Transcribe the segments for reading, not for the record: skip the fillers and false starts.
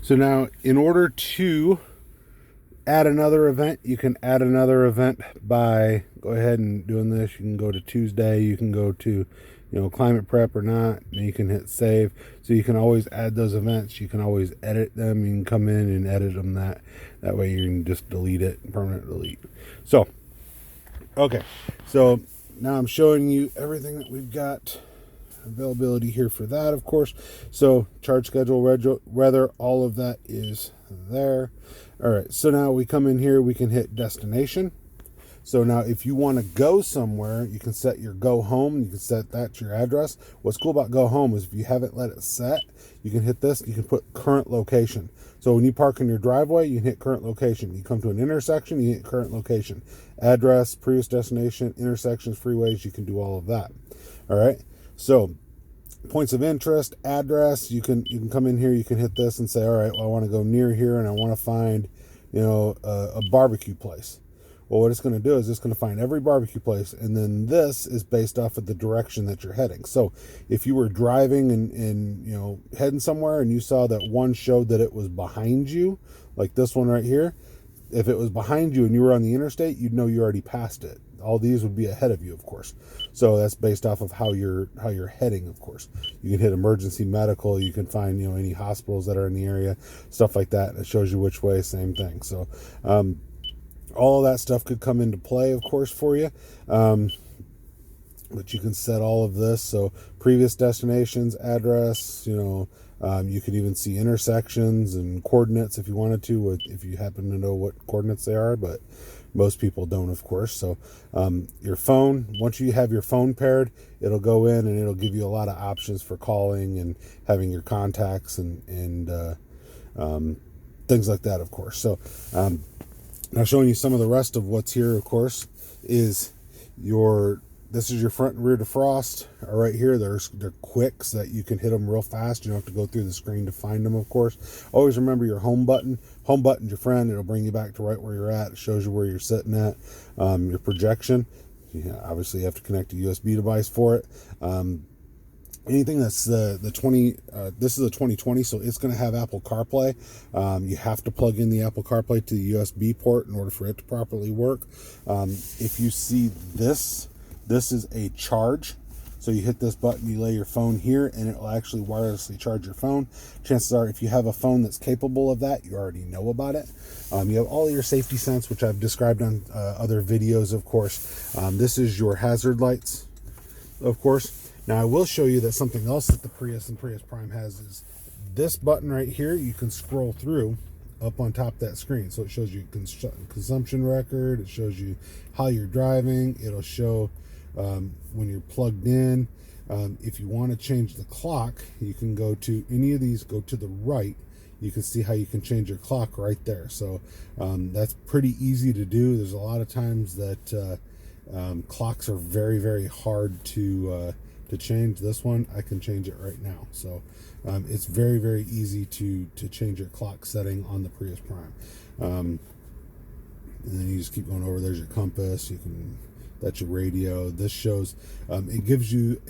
So now, in order to add another event, you can add another event by go ahead and doing this. You can go to Tuesday, you can go to climate prep or not, and you can hit save. So you can always add those events, you can always edit them, you can come in and edit them. That way you can just delete it, permanent delete. So okay, so now I'm showing you everything that we've got availability here for that, of course. So charge schedule, weather, all of that is there. All right, so now we come in here, we can hit destination. So now if you want to go somewhere, you can set your go home. You can set that to your address. What's cool about go home is if you haven't let it set, you can hit this, you can put current location. So when you park in your driveway, you can hit current location. You come to an intersection, you hit current location. Address, Prius destination, intersections, freeways, you can do all of that. All right, so points of interest, address, you can come in here, you can hit this and say, all right, well, I want to go near here and I want to find a barbecue place. Well, what it's going to do is it's going to find every barbecue place, and then this is based off of the direction that you're heading. So if you were driving and heading somewhere and you saw that one showed that it was behind you, like this one right here, if it was behind you and you were on the interstate, you'd know you already passed it. All these would be ahead of you, of course. So that's based off of how you're heading, of course. You can hit emergency medical, you can find any hospitals that are in the area, stuff like that, and it shows you which way, same thing. So all of that stuff could come into play, of course, for you. But you can set all of this. So previous destinations, address, you could even see intersections and coordinates if you wanted to, if you happen to know what coordinates they are, but most people don't, of course. So your phone, once you have your phone paired, it'll go in and it'll give you a lot of options for calling and having your contacts and things like that, of course. So now showing you some of the rest of what's here, of course, is this is your front and rear defrost. Right here, they're quick so that you can hit them real fast. You don't have to go through the screen to find them, of course. Always remember your home button. Home button's your friend. It'll bring you back to right where you're at. It shows you where you're sitting at. Your projection. Obviously, you have to connect a USB device for it. Anything that's the 20, this is a 2020, so it's going to have Apple CarPlay. You have to plug in the Apple CarPlay to the USB port in order for it to properly work. If you see this is a charge. So you hit this button, you lay your phone here, and it will actually wirelessly charge your phone. Chances are, if you have a phone that's capable of that, you already know about it. You have all your safety sense, which I've described on other videos, of course. This is your hazard lights, of course. Now, I will show you that something else that the Prius and Prius Prime has is this button right here. You can scroll through up on top of that screen. So it shows you consumption record. It shows you how you're driving. It'll show when you're plugged in. If you want to change the clock, you can go to any of these, go to the right. You can see how you can change your clock right there. So that's pretty easy to do. There's a lot of times that clocks are very, very hard to change. This one, I can change it right now. So it's very, very easy to change your clock setting on the Prius Prime. And then you just keep going over. There's your compass. That's your radio. This shows, it gives you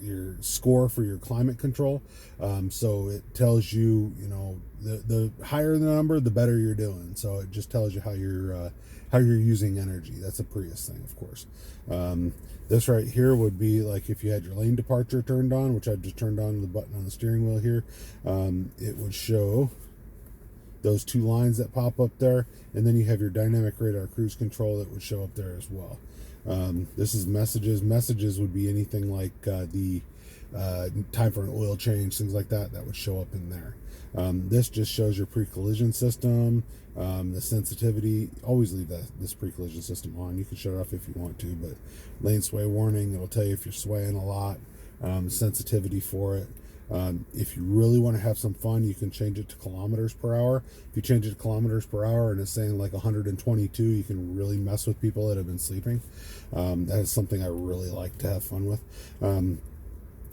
your score for your climate control. So it tells you, the higher the number, the better you're doing. So it just tells you how you're using energy. That's a Prius thing, of course. This right here would be like if you had your lane departure turned on, which I've just turned on the button on the steering wheel here. It would show those two lines that pop up there, and then you have your dynamic radar cruise control that would show up there as well. This is messages. Messages would be anything like the time for an oil change, things like that would show up in there. This just shows your pre-collision system, the sensitivity. Always leave this pre-collision system on. You can shut it off if you want to, but lane sway warning, it'll tell you if you're swaying a lot, sensitivity for it. If you really want to have some fun, you can change it to kilometers per hour. If you change it to kilometers per hour and it's saying like 122, you can really mess with people that have been sleeping. That is something I really like to have fun with.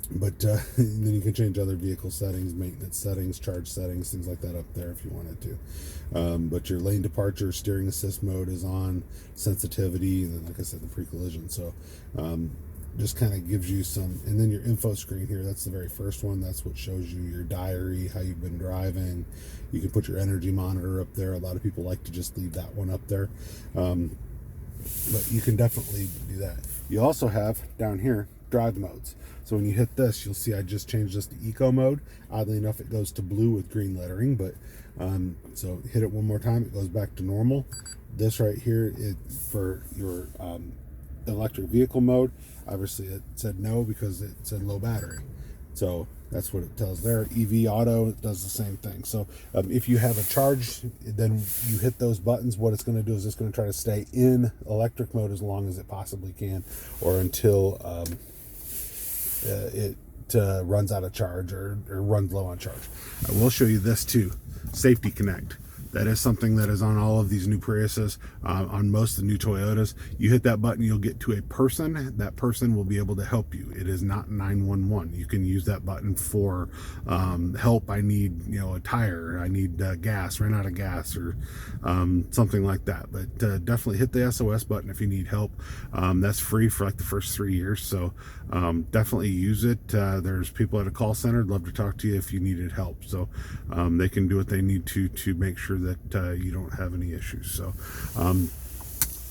But then you can change other vehicle settings, maintenance settings, charge settings, things like that up there if you wanted to. But your lane departure, steering assist mode is on, sensitivity, and then like I said, the pre-collision. So just kind of gives you some, and then your info screen here, that's the very first one. That's what shows you your diary, how you've been driving. You can put your energy monitor up there. A lot of people like to just leave that one up there, but you can definitely do that. You also have down here drive modes. So when you hit this, you'll see I just changed this to eco mode. Oddly enough, it goes to blue with green lettering, but so hit it one more time, it goes back to normal. This right here is for your electric vehicle mode. Obviously it said no because it said low battery, so that's what it tells there. EV auto, it does the same thing. So if you have a charge, then you hit those buttons, what it's going to do is it's going to try to stay in electric mode as long as it possibly can, or until it runs out of charge or runs low on charge. I will show you this too, Safety Connect. That is something that is on all of these new Priuses, on most of the new Toyotas. You hit that button, you'll get to a person. That person will be able to help you. It is not 911. You can use that button for help. I need, a tire. I need gas, ran out of gas, or something like that. But definitely hit the SOS button if you need help. That's free for like the first 3 years. So definitely use it. There's people at a call center. I'd love to talk to you if you needed help. So they can do what they need to make sure that you don't have any issues. So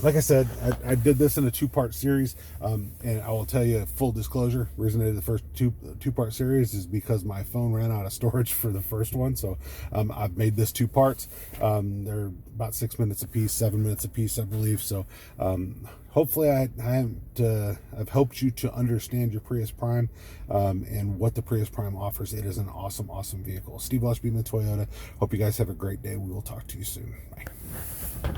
like I said, I did this in a 2-part series, and I will tell you, full disclosure, the reason I did the first two-part series is because my phone ran out of storage for the first one. So I've made this 2 parts. They're about 6 minutes a piece, 7 minutes a piece, I believe. So hopefully I've helped you to understand your Prius Prime and what the Prius Prime offers. It is an awesome, awesome vehicle. Steve Lush, Beeman Toyota. Hope you guys have a great day. We will talk to you soon. Bye.